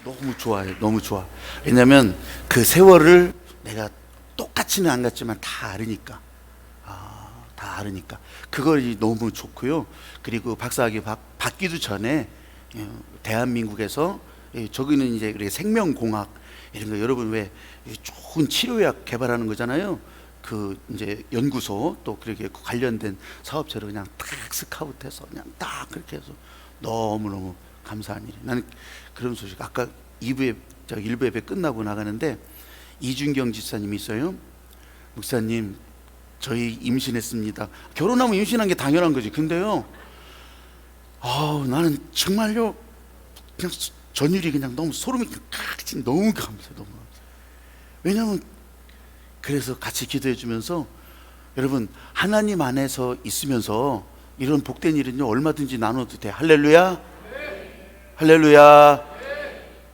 너무 좋아요. 너무 좋아. 왜냐면 그 세월을 내가 똑같이는 안 갔지만 다 알으니까. 다 알으니까. 그걸 너무 좋고요. 그리고 박사학위 받기도 전에 대한민국에서 저기는 이제 생명공학 이런 거 여러분 왜 좋은 치료약 개발하는 거잖아요. 그 이제 연구소 또 그렇게 관련된 사업체로 그냥 딱 스카우트해서 그냥 딱 그렇게 해서 너무너무 감사한 일이. 나는 그런 소식 아까 2부에 일부 예배 끝나고 나가는데 이준경 집사님이 있어요. 목사님 저희 임신했습니다. 결혼하면 임신한 게 당연한 거지. 근데요 나는 정말요 그냥 전율이 그냥 너무 소름이 너무 감사해요. 너무 감사해요. 왜냐하면 그래서 같이 기도해 주면서 여러분 하나님 안에서 있으면서 이런 복된 일은요 얼마든지 나눠도 돼. 할렐루야. 할렐루야.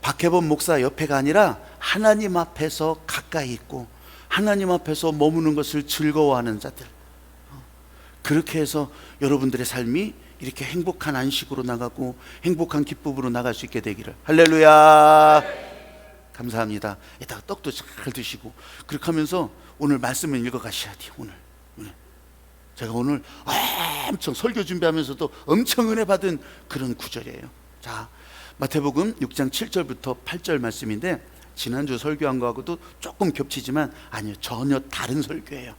박혜범 목사 옆에가 아니라 하나님 앞에서 가까이 있고 하나님 앞에서 머무는 것을 즐거워하는 자들. 그렇게 해서 여러분들의 삶이 이렇게 행복한 안식으로 나가고 행복한 기쁨으로 나갈 수 있게 되기를. 할렐루야. 감사합니다. 이따가 떡도 잘 드시고 그렇게 하면서 오늘 말씀을 읽어 가셔야 돼요. 오늘 제가 오늘 엄청 설교 준비하면서도 엄청 은혜 받은 그런 구절이에요. 자, 마태복음 6장 7절부터 8절 말씀인데 지난주 설교한 거하고도 조금 겹치지만 아니요, 전혀 다른 설교예요.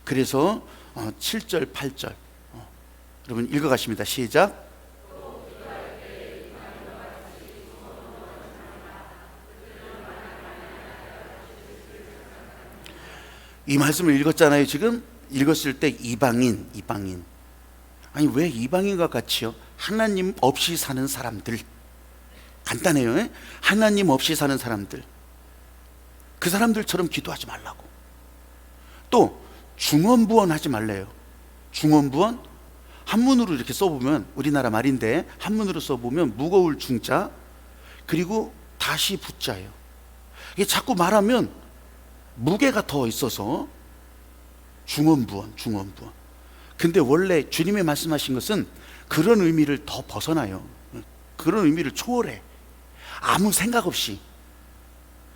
그래서 7절 8절 여러분 읽어 가십니다. 시작. 이 말씀을 읽었잖아요. 지금 읽었을 때 이방인 아니 왜 이방인과 같이요? 하나님 없이 사는 사람들. 간단해요. 에? 하나님 없이 사는 사람들, 그 사람들처럼 기도하지 말라고. 또 중언부언 하지 말래요. 중언부언 한문으로 이렇게 써보면 우리나라 말인데 한문으로 써보면 무거울 중자 그리고 다시 붙자예요. 이게 자꾸 말하면 무게가 더 있어서 중언부언. 근데 원래 주님이 말씀하신 것은 그런 의미를 더 벗어나요. 그런 의미를 초월해. 아무 생각 없이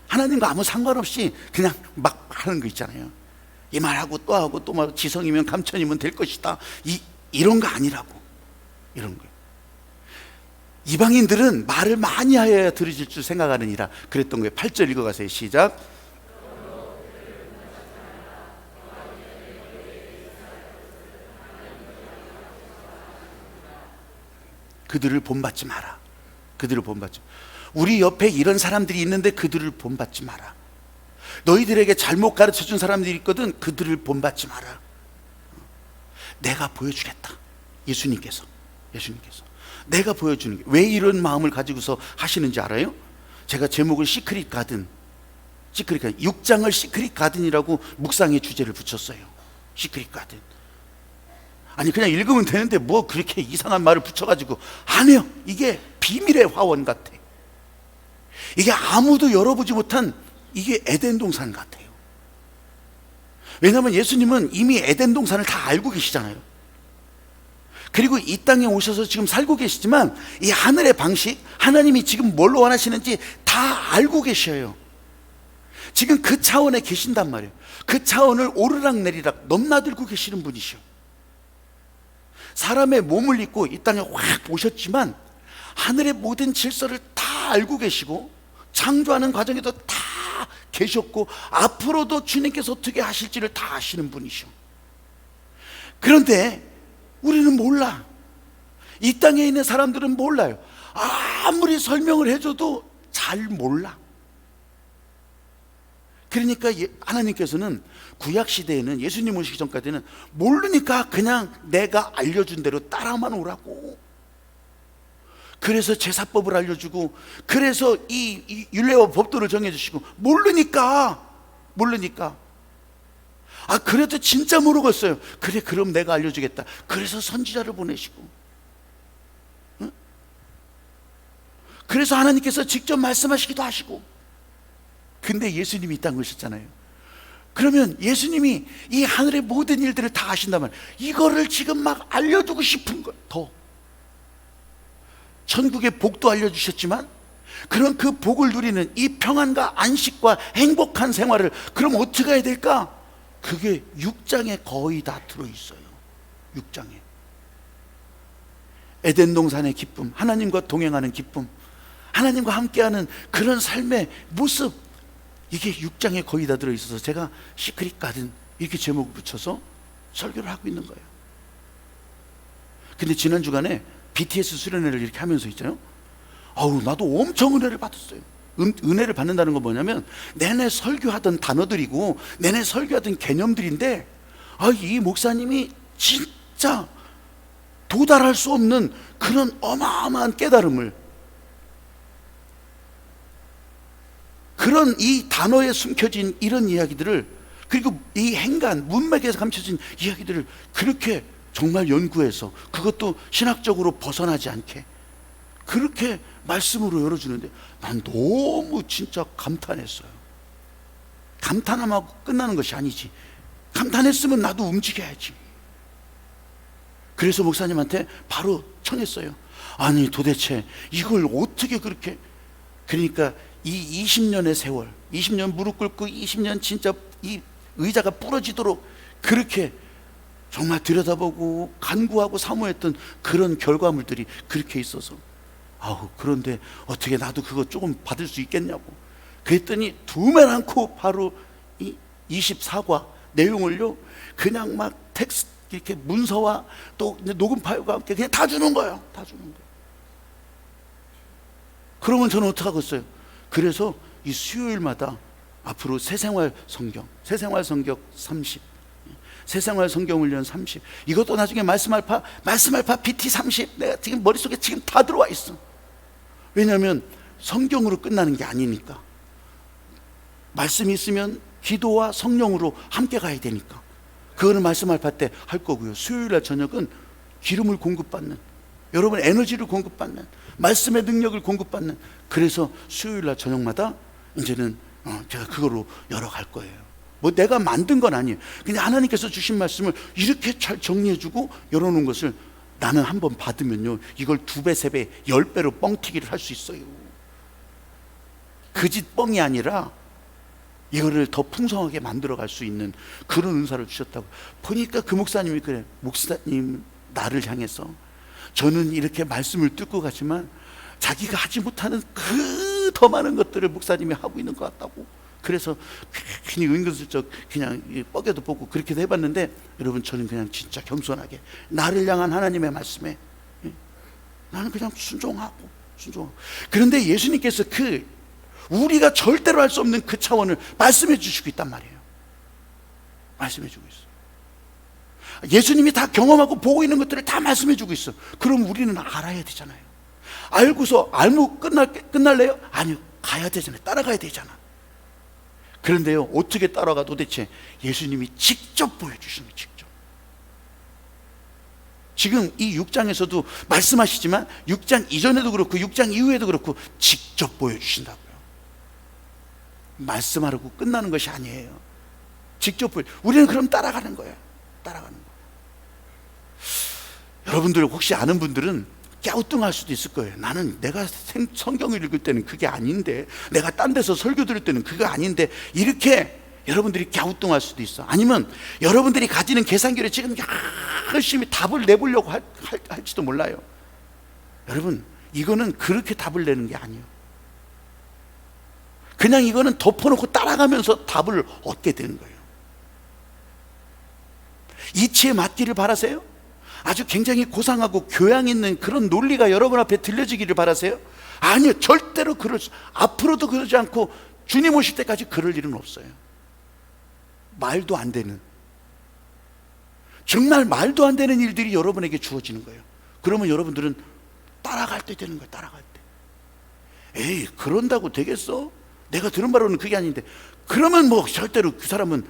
하나님과 아무 상관없이 그냥 막 하는 거 있잖아요. 이 말하고 또 하고 또 막 지성이면 감천이면 될 것이다. 이런 거 아니라고. 이런 거예요. 이방인들은 말을 많이 하여야 들으실 줄 생각하느니라 그랬던 거예요. 8절 읽어가세요. 시작. 그들을 본받지 마라. 그들을 본받지. 우리 옆에 이런 사람들이 있는데 그들을 본받지 마라. 너희들에게 잘못 가르쳐준 사람들이 있거든. 그들을 본받지 마라. 내가 보여주겠다. 예수님께서 내가 보여주는 게 왜 이런 마음을 가지고서 하시는지 알아요? 제가 제목을 시크릿 가든 6장을 시크릿 가든이라고 묵상의 주제를 붙였어요. 시크릿 가든. 아니 그냥 읽으면 되는데 뭐 그렇게 이상한 말을 붙여가지고 안 해요. 이게 비밀의 화원 같아. 이게 아무도 열어보지 못한 이게 에덴 동산 같아요. 왜냐하면 예수님은 이미 에덴 동산을 다 알고 계시잖아요. 그리고 이 땅에 오셔서 지금 살고 계시지만 이 하늘의 방식, 하나님이 지금 뭘로 원하시는지 다 알고 계셔요. 지금 그 차원에 계신단 말이에요. 그 차원을 오르락내리락 넘나들고 계시는 분이셔. 사람의 몸을 입고 이 땅에 확 오셨지만 하늘의 모든 질서를 다 알고 계시고 창조하는 과정에도 다 계셨고 앞으로도 주님께서 어떻게 하실지를 다 아시는 분이셔. 그런데 우리는 몰라. 이 땅에 있는 사람들은 몰라요. 아무리 설명을 해줘도 잘 몰라. 그러니까 하나님께서는 구약시대에는 예수님 오시기 전까지는 모르니까 그냥 내가 알려준 대로 따라만 오라고. 그래서 제사법을 알려주고 그래서 이 율례와 법도를 정해주시고 모르니까 그래도 진짜 모르겠어요. 그래 그럼 내가 알려주겠다. 그래서 선지자를 보내시고 응? 그래서 하나님께서 직접 말씀하시기도 하시고. 근데 예수님이 이 땅에 오셨잖아요. 그러면 예수님이 이 하늘의 모든 일들을 다 아신다면 이거를 지금 막 알려주고 싶은 거. 더 천국의 복도 알려주셨지만 그런 그 복을 누리는 이 평안과 안식과 행복한 생활을 그럼 어떻게 해야 될까? 그게 6장에 거의 다 들어있어요. 6장에 에덴 동산의 기쁨, 하나님과 동행하는 기쁨, 하나님과 함께하는 그런 삶의 모습, 이게 6장에 거의 다 들어있어서 제가 시크릿 가든 이렇게 제목을 붙여서 설교를 하고 있는 거예요. 근데 지난 주간에 BTS 수련회를 이렇게 하면서 있잖아요. 아우, 나도 엄청 은혜를 받았어요. 은혜를 받는다는 건 뭐냐면 내내 설교하던 단어들이고 내내 설교하던 개념들인데, 이 목사님이 진짜 도달할 수 없는 그런 어마어마한 깨달음을, 그런 이 단어에 숨겨진 이런 이야기들을, 그리고 이 행간 문맥에서 감춰진 이야기들을 그렇게 정말 연구해서, 그것도 신학적으로 벗어나지 않게 그렇게 말씀으로 열어주는데 난 너무 진짜 감탄했어요. 감탄하고 끝나는 것이 아니지. 감탄했으면 나도 움직여야지. 그래서 목사님한테 바로 청했어요. 아니 도대체 이걸 어떻게 그렇게, 그러니까 이 20년의 세월, 20년 무릎 꿇고 20년 진짜 이 의자가 부러지도록 그렇게 정말 들여다보고 간구하고 사모했던 그런 결과물들이 그렇게 있어서, 그런데 어떻게 나도 그거 조금 받을 수 있겠냐고 그랬더니 두면 않고 바로 이 24과 내용을요 그냥 막 텍스트 이렇게 문서와 또 녹음 파일과 함께 그냥 다 주는 거예요. 다 주는 거예요. 그러면 저는 어떡하겠어요? 그래서 이 수요일마다 앞으로 새생활 성경 30, 새생활 성경 훈련 30, 이것도 나중에 말씀 알파 BT 30, 내가 지금 머릿속에 지금 다 들어와 있어. 왜냐하면 성경으로 끝나는 게 아니니까. 말씀이 있으면 기도와 성령으로 함께 가야 되니까 그거는 말씀 알파 때 할 거고요. 수요일날 저녁은 기름을 공급받는, 여러분 에너지를 공급받는, 말씀의 능력을 공급받는, 그래서 수요일날 저녁마다 이제는 제가 그거로 열어갈 거예요. 뭐 내가 만든 건 아니에요. 그냥 하나님께서 주신 말씀을 이렇게 잘 정리해주고 열어놓은 것을 나는 한번 받으면요 이걸 2배, 3배, 10배로 뻥튀기를 할 수 있어요. 그 짓 뻥이 아니라 이거를 더 풍성하게 만들어갈 수 있는 그런 은사를 주셨다고. 보니까 그 목사님이 그래, 목사님 나를 향해서 저는 이렇게 말씀을 듣고 가지만 자기가 하지 못하는 그 더 많은 것들을 목사님이 하고 있는 것 같다고. 그래서 괜히 은근슬쩍 그냥 뻐개도 뽑고 그렇게도 해봤는데, 여러분 저는 그냥 진짜 겸손하게 나를 향한 하나님의 말씀에 나는 그냥 순종하고. 그런데 예수님께서 우리가 절대로 할 수 없는 그 차원을 말씀해 주시고 있단 말이에요. 말씀해 주고 있어. 예수님이 다 경험하고 보고 있는 것들을 다 말씀해 주고 있어. 그럼 우리는 알아야 되잖아요. 알고서 알고 끝날래요? 아니요, 가야 되잖아요. 따라가야 되잖아. 그런데요, 어떻게 따라가? 도대체 예수님이 직접 보여주시는 거예요. 직접. 지금 이 6장에서도 말씀하시지만 6장 이전에도 그렇고 6장 이후에도 그렇고 직접 보여주신다고요. 말씀하라고 끝나는 것이 아니에요. 직접 우리는 그럼 따라가는 거예요. 따라가는 거예요. 여러분들 혹시 아는 분들은 갸우뚱할 수도 있을 거예요. 나는 내가 성경을 읽을 때는 그게 아닌데, 내가 딴 데서 설교 들을 때는 그게 아닌데, 이렇게 여러분들이 갸우뚱할 수도 있어. 아니면 여러분들이 가지는 계산기를 지금 열심히 답을 내보려고 할지도 몰라요. 여러분, 이거는 그렇게 답을 내는 게 아니에요. 그냥 이거는 덮어놓고 따라가면서 답을 얻게 되는 거예요. 이치에 맞기를 바라세요? 아주 굉장히 고상하고 교양 있는 그런 논리가 여러분 앞에 들려지기를 바라세요? 아니요, 절대로 앞으로도 그러지 않고 주님 오실 때까지 그럴 일은 없어요. 말도 안 되는, 정말 말도 안 되는 일들이 여러분에게 주어지는 거예요. 그러면 여러분들은 따라갈 때 되는 거예요. 따라갈 때. 에이, 그런다고 되겠어? 내가 들은 바로는 그게 아닌데. 그러면 뭐 절대로 그 사람은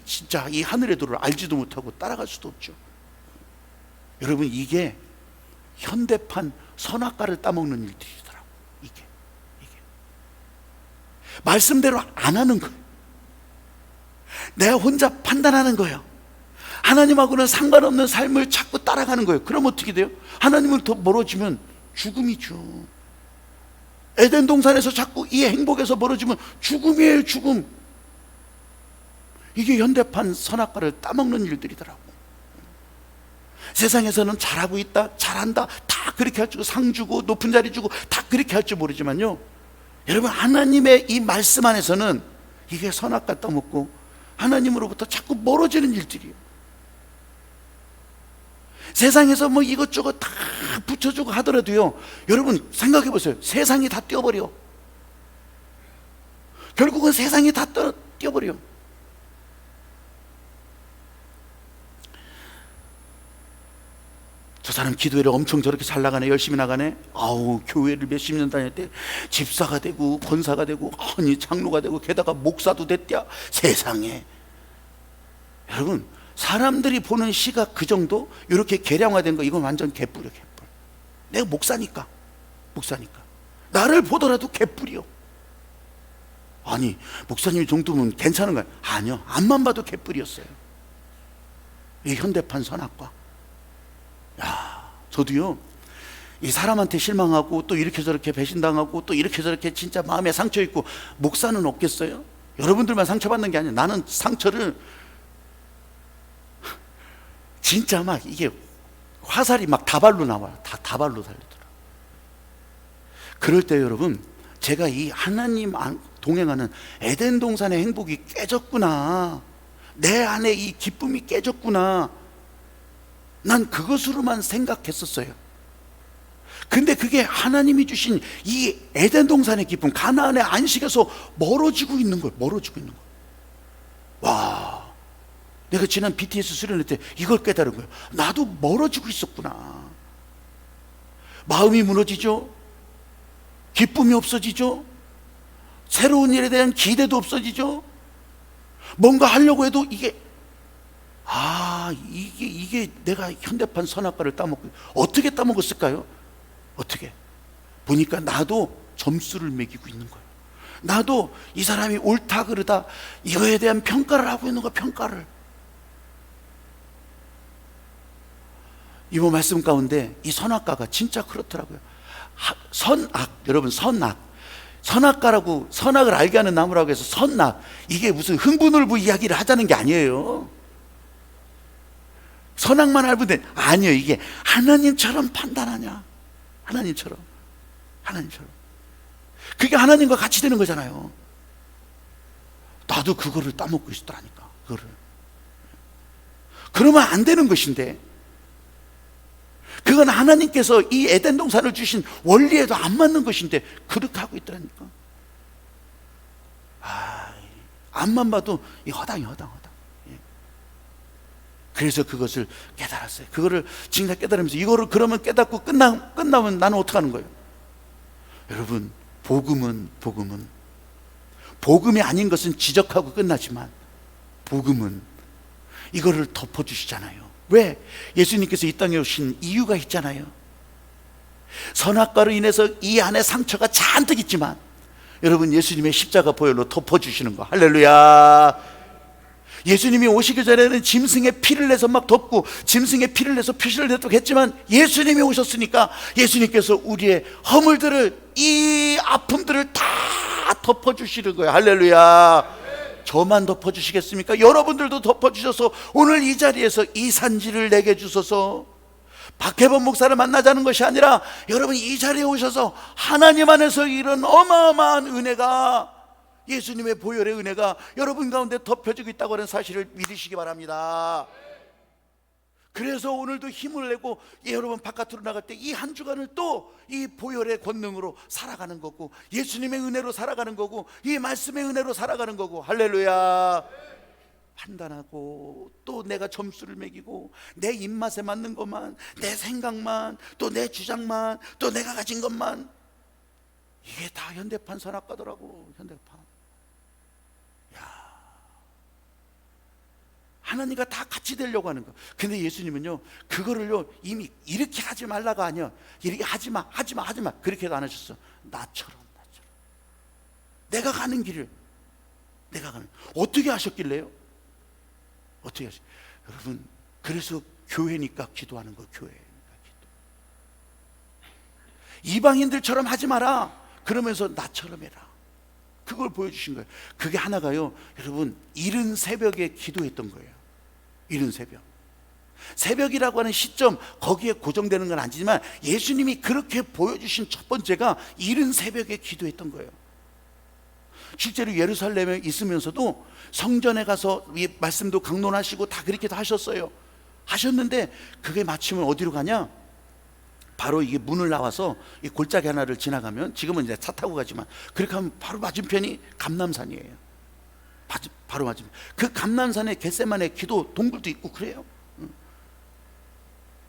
진짜 이 하늘의 도를 알지도 못하고 따라갈 수도 없죠. 여러분, 이게 현대판 선악과를 따먹는 일들이더라고. 이게 말씀대로 안 하는 거예요. 내가 혼자 판단하는 거예요. 하나님하고는 상관없는 삶을 자꾸 따라가는 거예요. 그럼 어떻게 돼요? 하나님을 더 멀어지면 죽음이죠. 에덴 동산에서 자꾸 이 행복에서 멀어지면 죽음이에요, 죽음. 이게 현대판 선악과를 따먹는 일들이더라고. 세상에서는 잘하고 있다, 잘한다, 다 그렇게 할 줄, 상 주고 높은 자리 주고 다 그렇게 할 줄 모르지만요, 여러분, 하나님의 이 말씀 안에서는 이게 선악과 따먹고 하나님으로부터 자꾸 멀어지는 일들이에요. 세상에서 뭐 이것저것 다 붙여주고 하더라도요, 여러분 생각해 보세요. 세상이 다 떼어버려. 결국은 세상이 다 떼어버려. 저 사람 기도회를 엄청 저렇게 잘 나가네, 열심히 나가네. 아우, 교회를 몇십 년 다녔대. 집사가 되고 권사가 되고, 아니 장로가 되고, 게다가 목사도 됐대야. 세상에. 여러분, 사람들이 보는 시각 그 정도, 이렇게 계량화된 거, 이건 완전 개뿔이야, 개뿔. 내가 목사니까 나를 보더라도 개뿔이요. 아니, 목사님 정도면 괜찮은 거야. 아니요, 앞만 봐도 개뿔이었어요. 이 현대판 선악과. 야, 저도요, 이 사람한테 실망하고 또 이렇게 저렇게 배신당하고 또 이렇게 저렇게 진짜 마음에 상처 있고, 목사는 없겠어요? 여러분들만 상처받는 게 아니라 나는 상처를 진짜 막 이게 화살이 막 다발로 나와요. 다발로 달리더라. 그럴 때 여러분, 제가 이 하나님 동행하는 에덴 동산의 행복이 깨졌구나, 내 안에 이 기쁨이 깨졌구나, 난 그것으로만 생각했었어요. 근데 그게 하나님이 주신 이 에덴 동산의 기쁨, 가나안의 안식에서 멀어지고 있는 거예요. 멀어지고 있는 거예요. 와, 내가 지난 BTS 수련회 때 이걸 깨달은 거예요. 나도 멀어지고 있었구나. 마음이 무너지죠. 기쁨이 없어지죠. 새로운 일에 대한 기대도 없어지죠. 뭔가 하려고 해도 이게 내가 현대판 선악과를 따먹고, 어떻게 따먹었을까요? 어떻게? 보니까 나도 점수를 매기고 있는 거예요. 나도 이 사람이 옳다 그르다 이거에 대한 평가를 하고 있는 거야, 평가를. 이번 말씀 가운데 이 선악과가 진짜 그렇더라고요. 여러분, 선악과라고, 선악을 알게 하는 나무라고 해서 선악, 이게 무슨 흥분을부 이야기를 하자는 게 아니에요. 선악만 알면 아니요, 이게 하나님처럼 판단하냐, 하나님처럼 그게 하나님과 같이 되는 거잖아요. 나도 그거를 따먹고 있었다니까. 그러면 안 되는 것인데, 그건 하나님께서 이 에덴 동산을 주신 원리에도 안 맞는 것인데 그렇게 하고 있더라니까. 앞만 봐도 이 허당. 그래서 그것을 깨달았어요. 그거를 지금 깨달으면서, 이거를 그러면 깨닫고 끝나면 나는 어떻게 하는 거예요? 여러분, 복음이 아닌 것은 지적하고 끝나지만, 복음은 이거를 덮어주시잖아요. 왜? 예수님께서 이 땅에 오신 이유가 있잖아요. 선악과로 인해서 이 안에 상처가 잔뜩 있지만, 여러분, 예수님의 십자가 보혈로 덮어주시는 거. 할렐루야. 예수님이 오시기 전에는 짐승의 피를 내서 막 덮고, 짐승의 피를 내서 표시를 내도록 했지만, 예수님이 오셨으니까 예수님께서 우리의 허물들을, 이 아픔들을 다 덮어주시는 거예요. 할렐루야. 저만 덮어주시겠습니까? 여러분들도 덮어주셔서 오늘 이 자리에서 이 산지를 내게 주소서. 박혜범 목사를 만나자는 것이 아니라, 여러분 이 자리에 오셔서 하나님 안에서 이런 어마어마한 은혜가, 예수님의 보혈의 은혜가 여러분 가운데 덮여지고 있다고 하는 사실을 믿으시기 바랍니다. 그래서 오늘도 힘을 내고 여러분 바깥으로 나갈 때 이 한 주간을 또 이 보혈의 권능으로 살아가는 거고, 예수님의 은혜로 살아가는 거고, 이 말씀의 은혜로 살아가는 거고. 할렐루야. 판단하고 또 내가 점수를 매기고 내 입맛에 맞는 것만, 내 생각만, 또 내 주장만, 또 내가 가진 것만, 이게 다 현대판 선악과더라고. 현대판. 하나님과 다 같이 되려고 하는 거. 근데 예수님은요, 그거를요 이미 이렇게 하지 말라가 아니야. 이렇게 하지마 그렇게도 안 하셨어. 나처럼 내가 가는 길을, 어떻게 하셨길래요? 어떻게 하셨? 여러분, 그래서 교회니까 기도하는 거. 교회니까 기도. 이방인들처럼 하지 마라. 그러면서 나처럼 해라. 그걸 보여주신 거예요. 그게 하나가요, 여러분, 이른 새벽에 기도했던 거예요. 이른 새벽. 새벽이라고 하는 시점, 거기에 고정되는 건 아니지만 예수님이 그렇게 보여주신 첫 번째가 이른 새벽에 기도했던 거예요. 실제로 예루살렘에 있으면서도 성전에 가서 이 말씀도 강론하시고 다 그렇게 다 하셨는데, 그게 마치면 어디로 가냐? 바로 이게 문을 나와서 이 골짜기 하나를 지나가면, 지금은 이제 차 타고 가지만, 그렇게 하면 바로 맞은편이 감람산이에요. 바로 맞은편. 그 감람산에 겟세마네 기도 동굴도 있고 그래요.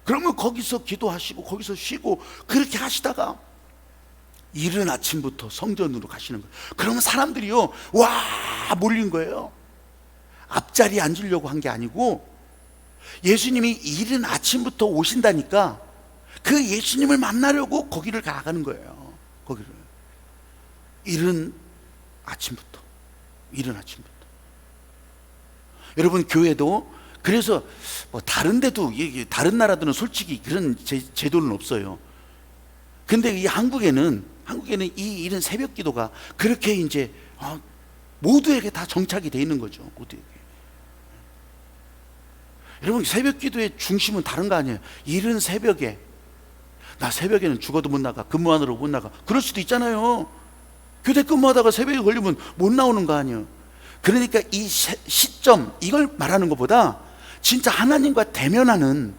그러면 거기서 기도하시고 거기서 쉬고 그렇게 하시다가 이른 아침부터 성전으로 가시는 거예요. 그러면 사람들이요, 와 몰린 거예요. 앞자리에 앉으려고 한 게 아니고 예수님이 이른 아침부터 오신다니까 그 예수님을 만나려고 거기를 가가는 거예요. 거기를. 이른 아침부터. 여러분, 교회도 그래서 뭐 다른 데도, 다른 나라들은 솔직히 그런 제도는 없어요. 근데 이 한국에는 이 이른 새벽 기도가 그렇게 이제 모두에게 다 정착이 돼 있는 거죠. 모두에게. 여러분, 새벽 기도의 중심은 다른 거 아니에요. 이른 새벽에, 나 새벽에는 죽어도 못 나가, 근무하느라고 못 나가, 그럴 수도 있잖아요. 교대 근무하다가 새벽에 걸리면 못 나오는 거 아니에요. 그러니까 이 시점, 이걸 말하는 것보다 진짜 하나님과 대면하는,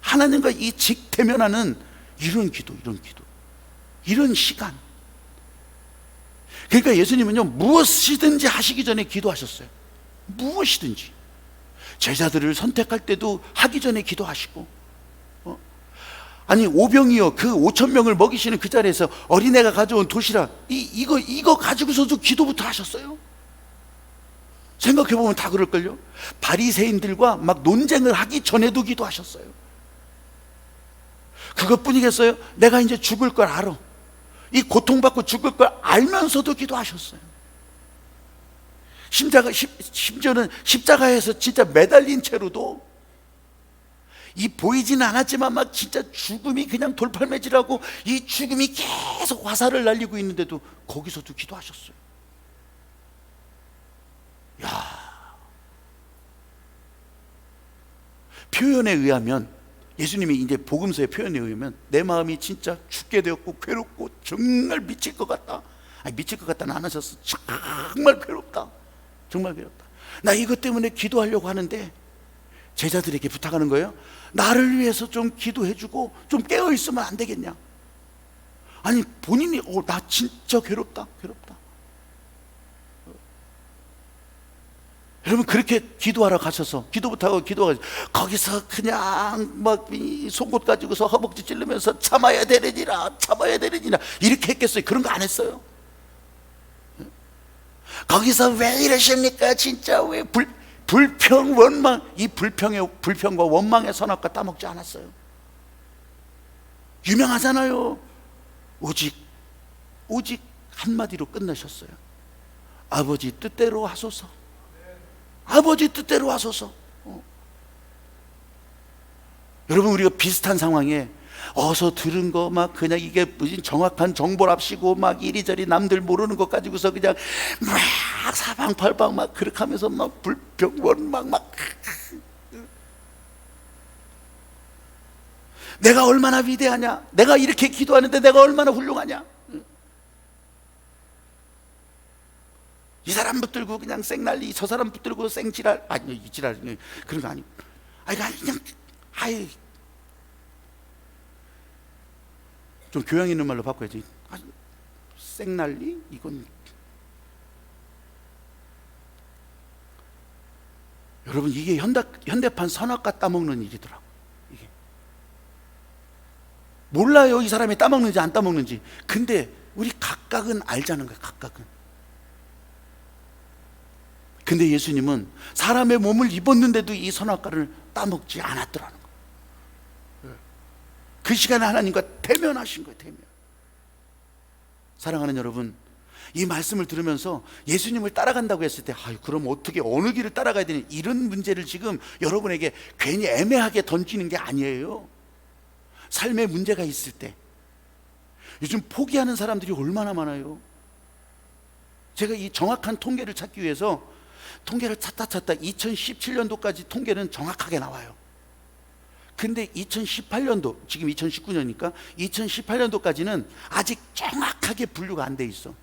하나님과 이 직대면하는 이런 기도, 이런 시간. 그러니까 예수님은요, 무엇이든지 하시기 전에 기도하셨어요. 무엇이든지. 제자들을 선택할 때도 하기 전에 기도하시고, 아니 오병이어 그 5,000명을 먹이시는 그 자리에서 어린애가 가져온 도시락 이거 가지고서도 기도부터 하셨어요. 생각해보면 다 그럴걸요. 바리새인들과 막 논쟁을 하기 전에도 기도하셨어요. 그것뿐이겠어요? 내가 이제 죽을 걸 알아, 이 고통받고 죽을 걸 알면서도 기도하셨어요. 심지어는 십자가에서 진짜 매달린 채로도, 이 보이지는 않았지만 막 진짜 죽음이 그냥 돌팔매질하고 이 죽음이 계속 화살을 날리고 있는데도 거기서도 기도하셨어요. 야, 표현에 의하면, 예수님이 이제 복음서의 표현에 의하면 내 마음이 진짜 죽게 되었고 괴롭고 정말 미칠 것 같다. 아니, 미칠 것 같다는 안 하셨어. 정말 괴롭다. 정말 괴롭다. 나 이것 때문에 기도하려고 하는데 제자들에게 부탁하는 거예요. 나를 위해서 좀 기도해주고 좀 깨어있으면 안 되겠냐. 아니 본인이 나 진짜 괴롭다. 여러분, 그렇게 기도하러 가셔서 기도부터 하고 기도하고 거기서 그냥 막 속옷 가지고서 허벅지 찔르면서 참아야 되느니라 이렇게 했겠어요? 그런 거 안 했어요. 거기서 왜 이러십니까? 진짜 왜 불평 원망, 이 불평과 원망의 선악과 따먹지 않았어요. 유명하잖아요. 오직 한마디로 끝내셨어요. 아버지 뜻대로 하소서. 아버지 뜻대로 하소서. 여러분, 우리가 비슷한 상황에 어서 들은 거 막 그냥 이게 무슨 정확한 정보랍시고 막 이리저리 남들 모르는 것 가지고서 그냥 막 사방팔방 막 그렇게 하면서 막 불평 원망 막 내가 얼마나 위대하냐, 내가 이렇게 기도하는데 내가 얼마나 훌륭하냐, 이 사람 붙들고 그냥 쌩난리, 저 사람 붙들고 쌩지랄, 아니 이 지랄 그런 거 아니고, 그냥 좀 교양 있는 말로 바꿔야지. 쌩난리? 이건 여러분, 이게 현대판 선악과 따먹는 일이더라고. 이게 몰라요, 이 사람이 따먹는지 안 따먹는지. 근데 우리 각각은 알자는 거야, 각각은. 근데 예수님은 사람의 몸을 입었는데도 이 선악과를 따먹지 않았더라는 거예요. 그 시간에 하나님과 대면하신 거예요, 대면. 사랑하는 여러분, 이 말씀을 들으면서 예수님을 따라간다고 했을 때 그럼 어떻게 어느 길을 따라가야 되니, 이런 문제를 지금 여러분에게 괜히 애매하게 던지는 게 아니에요. 삶에 문제가 있을 때, 요즘 포기하는 사람들이 얼마나 많아요. 제가 이 정확한 통계를 찾기 위해서 통계를 찾다 2017년도까지 통계는 정확하게 나와요. 근데 2018년도, 지금 2019년이니까 2018년도까지는 아직 정확하게 분류가 안 돼 있어.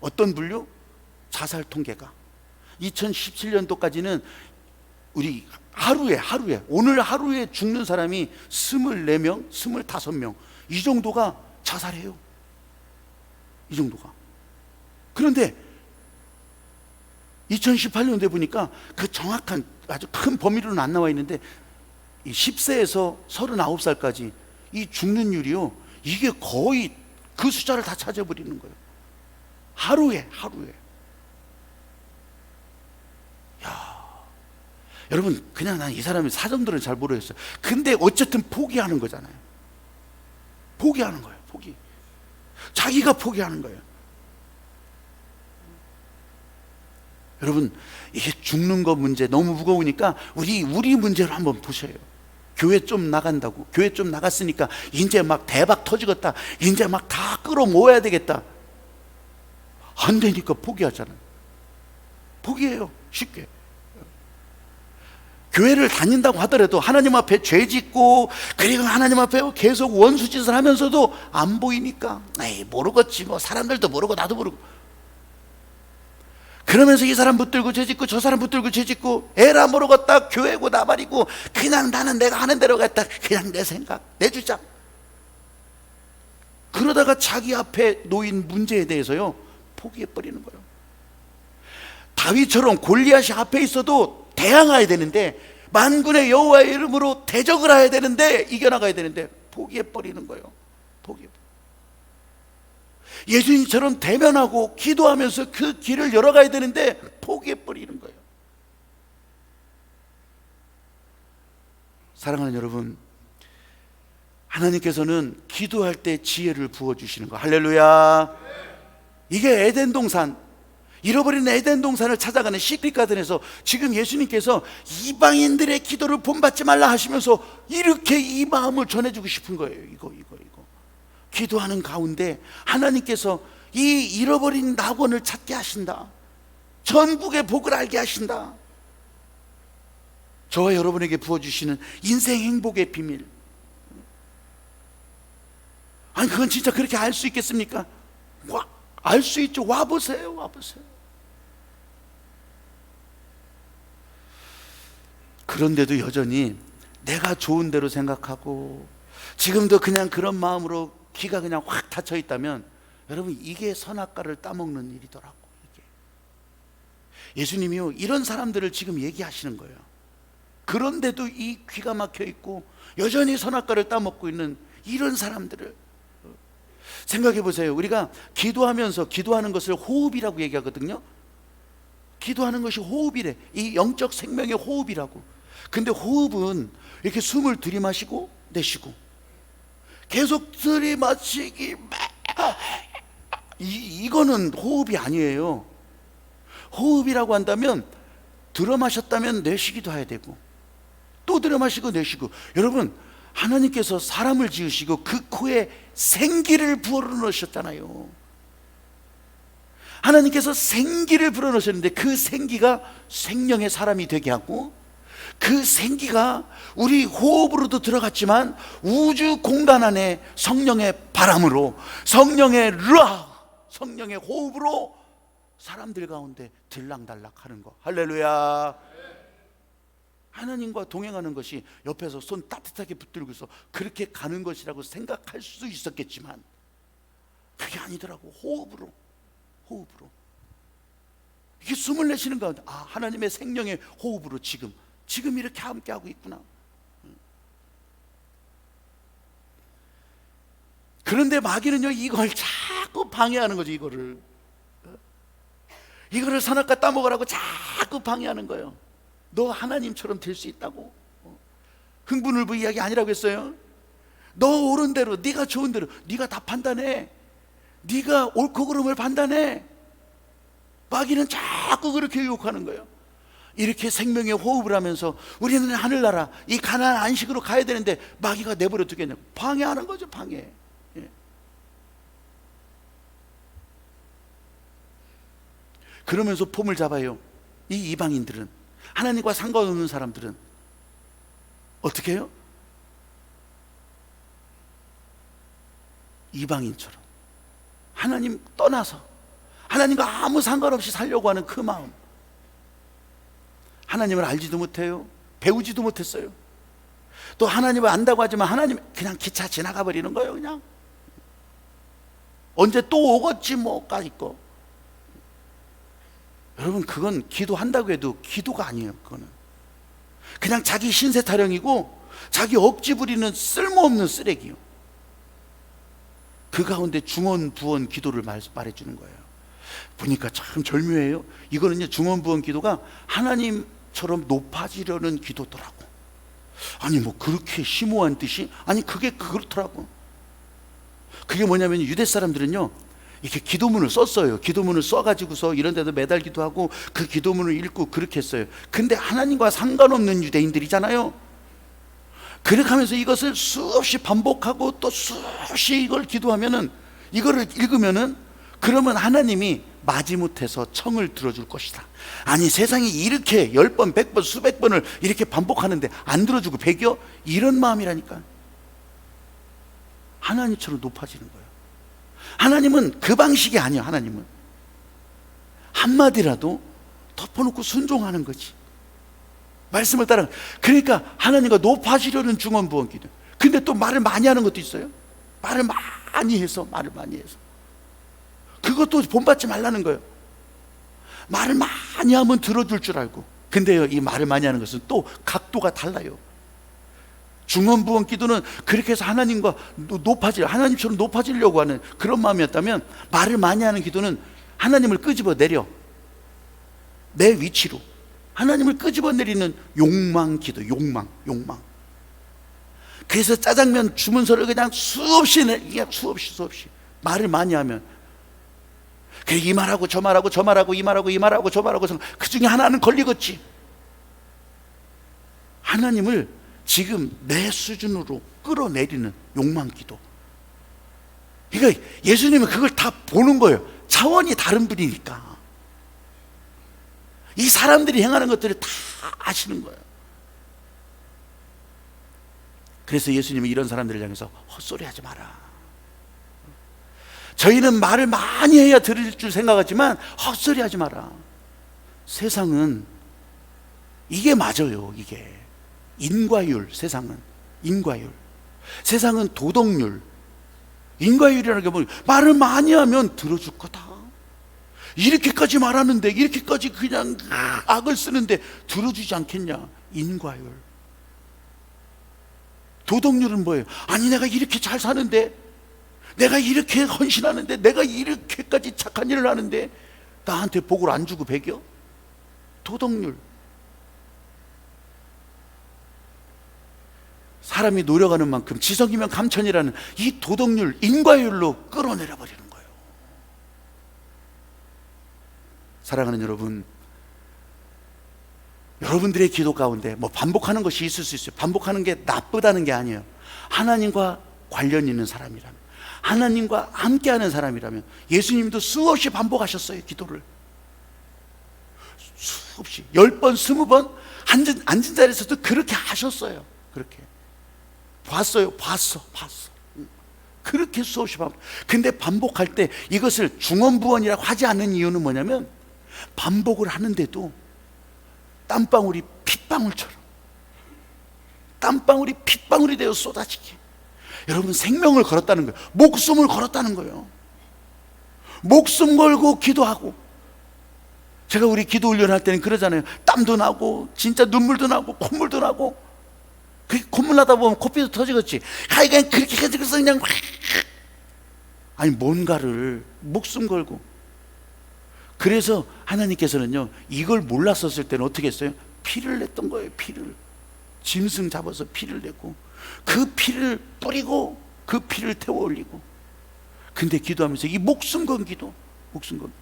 어떤 분류? 자살 통계가. 2017년도까지는 우리 하루에 오늘 하루에 죽는 사람이 24명, 25명 이 정도가 자살해요. 이 정도가. 그런데 2018년도에 보니까 그 정확한 아주 큰 범위로는 안 나와 있는데 10세에서 39살까지 이 죽는율이요, 이게 거의 그 숫자를 다 차져버리는 거예요. 하루에. 야, 여러분, 그냥 난 이 사람의 사정들은 잘 모르겠어요. 근데 어쨌든 포기하는 거잖아요. 포기하는 거예요. 포기. 자기가 포기하는 거예요. 여러분, 이게 죽는 거 문제 너무 무거우니까 우리 문제로 한번 보셔요. 교회 좀 나간다고, 교회 좀 나갔으니까 이제 막 대박 터지겠다, 이제 막 다 끌어모아야 되겠다. 안 되니까 포기하잖아요. 포기해요, 쉽게. 교회를 다닌다고 하더라도 하나님 앞에 죄 짓고, 그리고 하나님 앞에 계속 원수짓을 하면서도 안 보이니까 에이, 모르겠지 뭐, 사람들도 모르고 나도 모르고, 그러면서 이 사람 붙들고 죄 짓고 저 사람 붙들고 죄 짓고, 에라 모르겠다, 교회고 나발이고, 그냥 나는 내가 하는 대로 갔다, 그냥 내 생각, 내 주장. 그러다가 자기 앞에 놓인 문제에 대해서요 포기해버리는 거예요. 다윗처럼 골리앗이 앞에 있어도 대항해야 되는데, 만군의 여호와의 이름으로 대적을 해야 되는데, 이겨나가야 되는데 포기해버리는 거예요. 포기해버리는. 예수님처럼 대면하고 기도하면서 그 길을 열어가야 되는데 포기해버리는 거예요. 사랑하는 여러분, 하나님께서는 기도할 때 지혜를 부어주시는 거. 할렐루야. 이게 에덴 동산, 잃어버린 에덴 동산을 찾아가는 시크릿 가든에서 지금 예수님께서 이방인들의 기도를 본받지 말라 하시면서 이렇게 이 마음을 전해주고 싶은 거예요. 이거 기도하는 가운데 하나님께서 이 잃어버린 낙원을 찾게 하신다. 전국의 복을 알게 하신다. 저와 여러분에게 부어주시는 인생 행복의 비밀. 아니, 그건 진짜 그렇게 알 수 있겠습니까? 알 수 있죠. 와보세요. 그런데도 여전히 내가 좋은 대로 생각하고 지금도 그냥 그런 마음으로 귀가 그냥 확 닫혀 있다면, 여러분, 이게 선악과를 따먹는 일이더라고. 이게 예수님이요 이런 사람들을 지금 얘기하시는 거예요. 그런데도 이 귀가 막혀 있고 여전히 선악과를 따먹고 있는 이런 사람들을 생각해 보세요. 우리가 기도하면서 기도하는 것을 호흡이라고 얘기하거든요. 기도하는 것이 호흡이래. 이 영적 생명의 호흡이라고. 근데 호흡은 이렇게 숨을 들이마시고 내쉬고, 계속 들이마시기, 이거는 호흡이 아니에요. 호흡이라고 한다면 들어 마셨다면 내쉬기도 해야 되고, 또 들어 마시고 내쉬고. 여러분, 하나님께서 사람을 지으시고 그 코에 생기를 불어넣으셨잖아요. 하나님께서 생기를 불어넣으셨는데 그 생기가 생명의 사람이 되게 하고, 그 생기가 우리 호흡으로도 들어갔지만 우주 공간 안에 성령의 바람으로, 성령의 르아, 성령의 호흡으로 사람들 가운데 들락달락 하는 거. 할렐루야. 하나님과 동행하는 것이 옆에서 손 따뜻하게 붙들고서 그렇게 가는 것이라고 생각할 수 있었겠지만 그게 아니더라고. 호흡으로. 이게 숨을 내쉬는 가운데, 아, 하나님의 생명의 호흡으로 지금 이렇게 함께하고 있구나. 그런데 마귀는요 이걸 자꾸 방해하는 거죠. 이거를 선악과 따먹으라고 자꾸 방해하는 거예요. 너 하나님처럼 될 수 있다고. 흥분을부 이야기 아니라고 했어요. 너 옳은 대로, 네가 좋은 대로 네가 다 판단해. 네가 옳고 그름을 판단해. 마귀는 자꾸 그렇게 유혹하는 거예요. 이렇게 생명의 호흡을 하면서 우리는 하늘나라, 이 가나안 안식으로 가야 되는데 마귀가 내버려 두겠냐고 방해하는 거죠. 방해. 그러면서 폼을 잡아요. 이 이방인들은, 하나님과 상관없는 사람들은 어떻게 해요? 이방인처럼 하나님 떠나서 하나님과 아무 상관없이 살려고 하는 그 마음, 하나님을 알지도 못해요. 배우지도 못했어요. 또 하나님을 안다고 하지만 하나님 그냥 기차 지나가 버리는 거예요. 그냥 언제 또 오겠지 뭐가 있고. 여러분, 그건 기도한다고 해도 기도가 아니에요. 그거는 그냥 자기 신세 타령이고 자기 억지 부리는 쓸모없는 쓰레기요. 그 가운데 중언부언 기도를 말해주는 거예요. 보니까 참 절묘해요. 이거는 중언부언 기도가 하나님처럼 높아지려는 기도더라고. 아니 뭐 그렇게 심오한 뜻이? 아니 그게 그렇더라고. 그게 뭐냐면 유대 사람들은요 이렇게 기도문을 썼어요. 기도문을 써가지고서 이런 데도 매달기도 하고 그 기도문을 읽고 그렇게 했어요. 근데 하나님과 상관없는 유대인들이잖아요. 그렇게 하면서 이것을 수없이 반복하고 또 수없이 이걸 기도하면은, 이거를 읽으면은, 그러면 하나님이 마지못해서 청을 들어줄 것이다. 아니 세상에 이렇게 10번, 100번, 수백 번을 이렇게 반복하는데 안 들어주고 배겨? 이런 마음이라니까. 하나님처럼 높아지는 거예요. 하나님은 그 방식이 아니야. 하나님은 한마디라도 덮어놓고 순종하는 거지. 말씀을 따라. 그러니까 하나님과 높아지려는 중언부언 기도. 근데 또 말을 많이 하는 것도 있어요. 말을 많이 해서 그것도 본받지 말라는 거예요. 말을 많이 하면 들어줄 줄 알고. 근데요, 이 말을 많이 하는 것은 또 각도가 달라요. 중언부언 기도는 그렇게 해서 하나님과 하나님처럼 높아지려고 하는 그런 마음이었다면, 말을 많이 하는 기도는 하나님을 끄집어 내려 내 위치로 하나님을 끄집어 내리는 욕망 기도. 욕망. 그래서 짜장면 주문서를 그냥 수없이 말을 많이 하면, 이 말하고 저 말하고 저 말하고 이 말하고 이 말하고 저 말하고 그 중에 하나는 걸리겠지. 하나님을 지금 내 수준으로 끌어내리는 욕망 기도. 그러니까 예수님은 그걸 다 보는 거예요. 차원이 다른 분이니까. 이 사람들이 행하는 것들을 다 아시는 거예요. 그래서 예수님이 이런 사람들을 향해서 헛소리 하지 마라. 저희는 말을 많이 해야 들을 줄 생각하지만 헛소리 하지 마라. 세상은 이게 맞아요. 이게 인과율. 세상은 인과율. 세상은 도덕률. 인과율이라는 게 뭐예요? 말을 많이 하면 들어줄 거다. 이렇게까지 말하는데, 이렇게까지 그냥 악을 쓰는데 들어주지 않겠냐? 인과율. 도덕률은 뭐예요? 아니 내가 이렇게 잘 사는데, 내가 이렇게 헌신하는데, 내가 이렇게까지 착한 일을 하는데 나한테 복을 안 주고 배겨? 도덕률. 사람이 노력하는 만큼 지성이면 감천이라는 이 도덕률, 인과율로 끌어내려 버리는 거예요. 사랑하는 여러분, 여러분들의 기도 가운데 뭐 반복하는 것이 있을 수 있어요. 반복하는 게 나쁘다는 게 아니에요. 하나님과 관련 있는 사람이라면, 하나님과 함께하는 사람이라면, 예수님도 수없이 반복하셨어요. 기도를 수없이 10번, 20번 앉은 자리에서도 그렇게 하셨어요. 그렇게 봤어요. 봤어. 그렇게 수없이 반복. 근데 반복할 때 이것을 중언부언이라고 하지 않는 이유는 뭐냐면, 반복을 하는데도 땀방울이 핏방울처럼, 땀방울이 핏방울이 되어 쏟아지게. 여러분, 생명을 걸었다는 거예요. 목숨을 걸었다는 거예요. 목숨 걸고 기도하고. 제가 우리 기도 훈련할 때는 그러잖아요. 땀도 나고 진짜 눈물도 나고 콧물도 나고. 그 콧물 나다 보면 코피도 터지겠지. 그냥 그렇게 해서 그냥 아니 뭔가를 목숨 걸고. 그래서 하나님께서는요, 이걸 몰랐었을 때는 어떻게 했어요? 피를 냈던 거예요. 피를 짐승 잡아서 피를 내고 그 피를 뿌리고 그 피를 태워 올리고. 근데 기도하면서 이 목숨 건 기도, 목숨 건.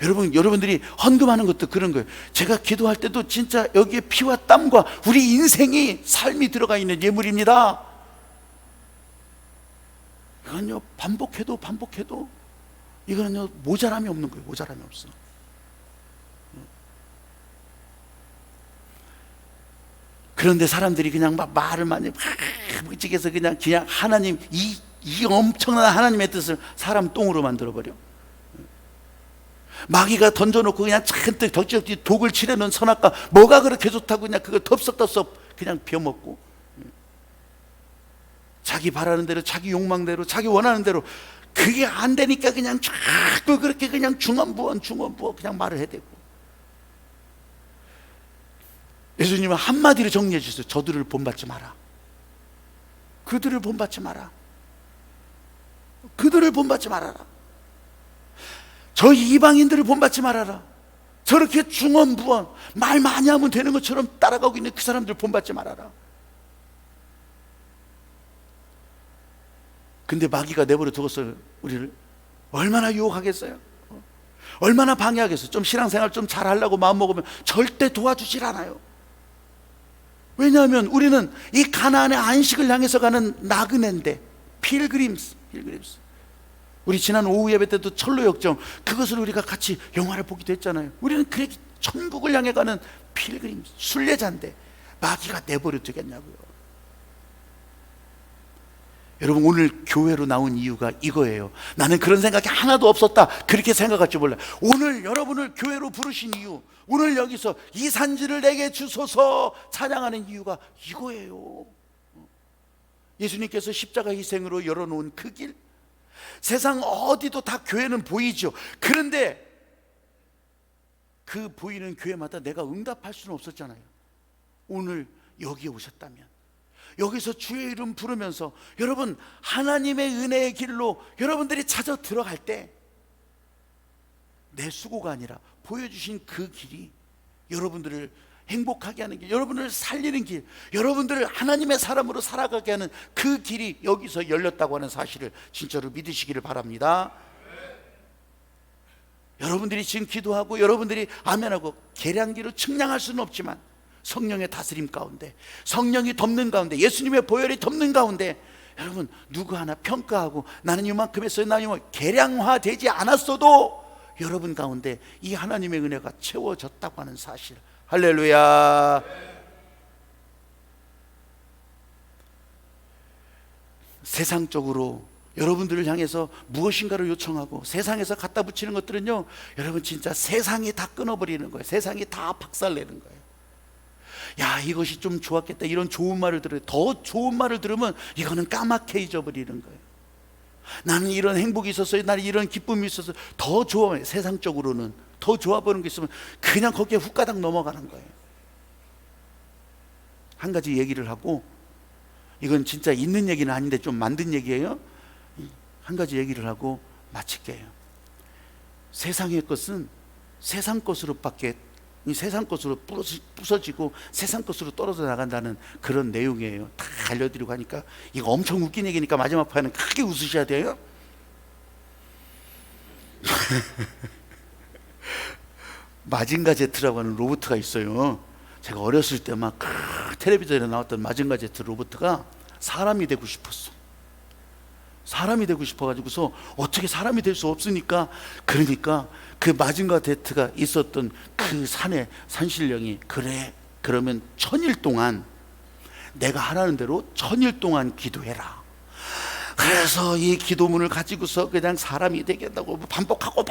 여러분들이 헌금하는 것도 그런 거예요. 제가 기도할 때도 진짜 여기에 피와 땀과 우리 인생이, 삶이 들어가 있는 예물입니다. 이건요, 반복해도 이거는요 모자람이 없는 거예요. 모자람이 없어. 그런데 사람들이 그냥 막 말을 많이 묵직해서 그냥 하나님 이 엄청난 하나님의 뜻을 사람 똥으로 만들어버려. 마귀가 던져놓고 그냥 잔뜩 덕지덕지 독을 칠해놓은 선악과 뭐가 그렇게 좋다고 그냥 그걸 덥석덥석 그냥 비워먹고, 자기 바라는 대로 자기 욕망대로 자기 원하는 대로 그게 안 되니까 그냥 자꾸 그렇게 그냥 중언부언 그냥 말을 해대고. 예수님은 한마디로 정리해 주셨어요. 저들을 본받지 마라. 그들을 본받지 마라. 그들을 본받지 말아라. 저 이방인들을 본받지 말아라. 저렇게 중언부언 말 많이 하면 되는 것처럼 따라가고 있는 그 사람들 본받지 말아라. 근데 마귀가 내버려 두었어요. 우리를 얼마나 유혹하겠어요? 얼마나 방해하겠어요? 좀 신앙생활 좀 잘하려고 마음먹으면 절대 도와주질 않아요. 왜냐하면 우리는 이 가나안의 안식을 향해서 가는 나그네인데, 필그림스. 우리 지난 오후 예배 때도 철로 역정, 그것을 우리가 같이 영화를 보기도 했잖아요. 우리는 그래 천국을 향해 가는 필그림스, 순례자인데 마귀가 내버려 두겠냐고요. 여러분, 오늘 교회로 나온 이유가 이거예요. 나는 그런 생각이 하나도 없었다, 그렇게 생각할지 몰라요. 오늘 여러분을 교회로 부르신 이유, 오늘 여기서 이 산지를 내게 주소서 찬양하는 이유가 이거예요. 예수님께서 십자가 희생으로 열어놓은 그 길, 세상 어디도 다 교회는 보이죠. 그런데 그 보이는 교회마다 내가 응답할 수는 없었잖아요. 오늘 여기에 오셨다면, 여기서 주의 이름 부르면서 여러분 하나님의 은혜의 길로 여러분들이 찾아 들어갈 때 내 수고가 아니라 보여주신 그 길이 여러분들을 행복하게 하는 길, 여러분을 살리는 길, 여러분들을 하나님의 사람으로 살아가게 하는 그 길이 여기서 열렸다고 하는 사실을 진짜로 믿으시기를 바랍니다. 여러분들이 지금 기도하고 여러분들이 아멘하고 계량기로 측량할 수는 없지만 성령의 다스림 가운데, 성령이 덮는 가운데, 예수님의 보혈이 덮는 가운데 여러분 누구 하나 평가하고 나는 이만큼 했어요, 나는 이만큼, 계량화되지 않았어도 여러분 가운데 이 하나님의 은혜가 채워졌다고 하는 사실, 할렐루야. 세상적으로 여러분들을 향해서 무엇인가를 요청하고 세상에서 갖다 붙이는 것들은요, 여러분 진짜 세상이 다 끊어버리는 거예요. 세상이 다 박살내는 거예요. 야, 이것이 좀 좋았겠다, 이런 좋은 말을 들어요. 더 좋은 말을 들으면 이거는 까맣게 잊어버리는 거예요. 나는 이런 행복이 있었어요, 나는 이런 기쁨이 있었어요, 더 좋아요. 세상적으로는 더 좋아 보이는 게 있으면 그냥 거기에 훅가닥 넘어가는 거예요. 한 가지 얘기를 하고, 이건 진짜 있는 얘기는 아닌데 좀 만든 얘기예요. 한 가지 얘기를 하고 마칠게요. 세상의 것은 세상 것으로밖에, 이 세상 것으로 부서지고 세상 것으로 떨어져 나간다는 그런 내용이에요. 다 알려드리고 하니까 이거 엄청 웃긴 얘기니까 마지막 판은 크게 웃으셔야 돼요. 마징가 제트라고 하는 로봇가 있어요. 제가 어렸을 때 막 텔레비전에 나왔던 마징가 제트 로봇가 사람이 되고 싶었어. 사람이 되고 싶어가지고서 어떻게 사람이 될 수 없으니까, 그러니까 그 마징가 제트가 있었던 그 산에 산신령이, 그래 그러면 1000일 동안 내가 하라는 대로 1000일 동안 기도해라. 그래서 이 기도문을 가지고서 그냥 사람이 되겠다고 반복하고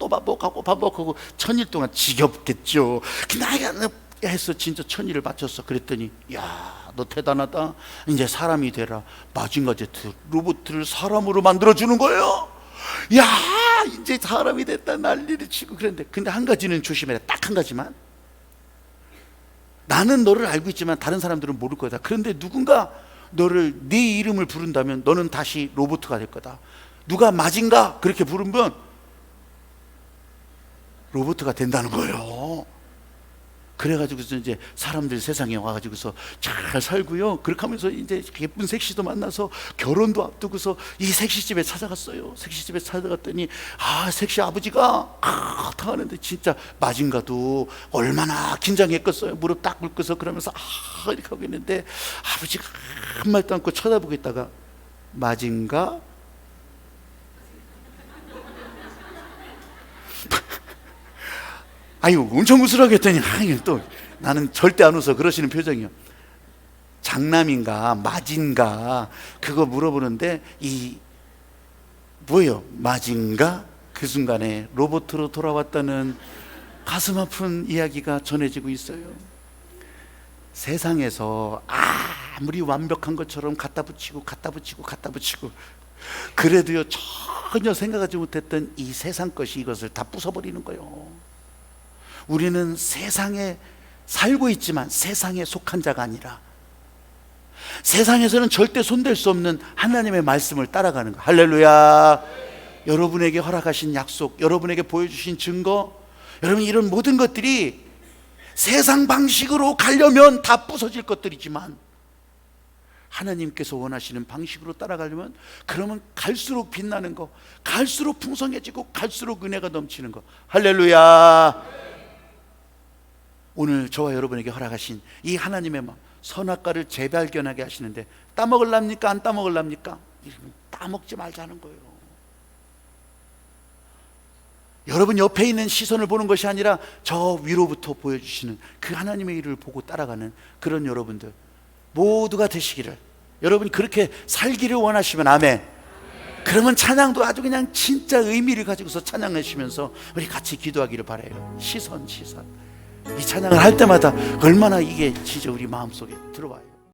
또 반복하고 1000일 동안, 지겹겠죠. 나가 해서 진짜 1000일을 마쳤어. 그랬더니 야, 너 대단하다, 이제 사람이 되라. 마징가 제트 로봇을 사람으로 만들어주는 거예요. 야, 이제 사람이 됐다 난리를 치고. 그런데 근데 한 가지는 조심해라. 딱 한 가지만. 나는 너를 알고 있지만 다른 사람들은 모를 거다. 그런데 누군가 너를, 네 이름을 부른다면 너는 다시 로봇가 될 거다. 누가 마징가 그렇게 부르면 로봇가 된다는 거예요. 그래가지고서 이제 사람들이 세상에 와가지고서 잘 살고요, 그렇게 하면서 이제 예쁜 섹시도 만나서 결혼도 앞두고서 이 섹시집에 찾아갔어요. 섹시집에 찾아갔더니 섹시 아버지가 하는데 진짜 마징가도 얼마나 긴장했겠어요. 무릎 딱 꿇고서 그러면서 이렇게 하고 있는데 아버지가 한 말도 않고 쳐다보고 있다가 마징가 아유 엄청 웃으라고 했더니 또 나는 절대 안 웃어 그러시는 표정이요. 장남인가 맞인가 그거 물어보는데 이 뭐예요? 맞인가? 그 순간에 로봇으로 돌아왔다는 가슴 아픈 이야기가 전해지고 있어요. 세상에서 아무리 완벽한 것처럼 갖다 붙이고 그래도요 전혀 생각하지 못했던 이 세상 것이 이것을 다 부숴버리는 거예요. 우리는 세상에 살고 있지만 세상에 속한 자가 아니라 세상에서는 절대 손댈 수 없는 하나님의 말씀을 따라가는 거. 할렐루야. 여러분에게 허락하신 약속, 여러분에게 보여주신 증거, 여러분 이런 모든 것들이 세상 방식으로 가려면 다 부서질 것들이지만 하나님께서 원하시는 방식으로 따라가려면 그러면 갈수록 빛나는 거, 갈수록 풍성해지고 갈수록 은혜가 넘치는 거. 할렐루야. 오늘 저와 여러분에게 허락하신 이 하나님의 마음, 선악과를 재발견하게 하시는데 따먹을랍니까? 안 따먹을랍니까? 따먹지 말자는 거예요. 여러분 옆에 있는 시선을 보는 것이 아니라 저 위로부터 보여주시는 그 하나님의 일을 보고 따라가는 그런 여러분들 모두가 되시기를. 여러분이 그렇게 살기를 원하시면 아멘. 그러면 찬양도 아주 그냥 진짜 의미를 가지고서 찬양하시면서 우리 같이 기도하기를 바라요. 시선 이 찬양을 할 때마다 얼마나 이게 진짜 우리 마음속에 들어와요.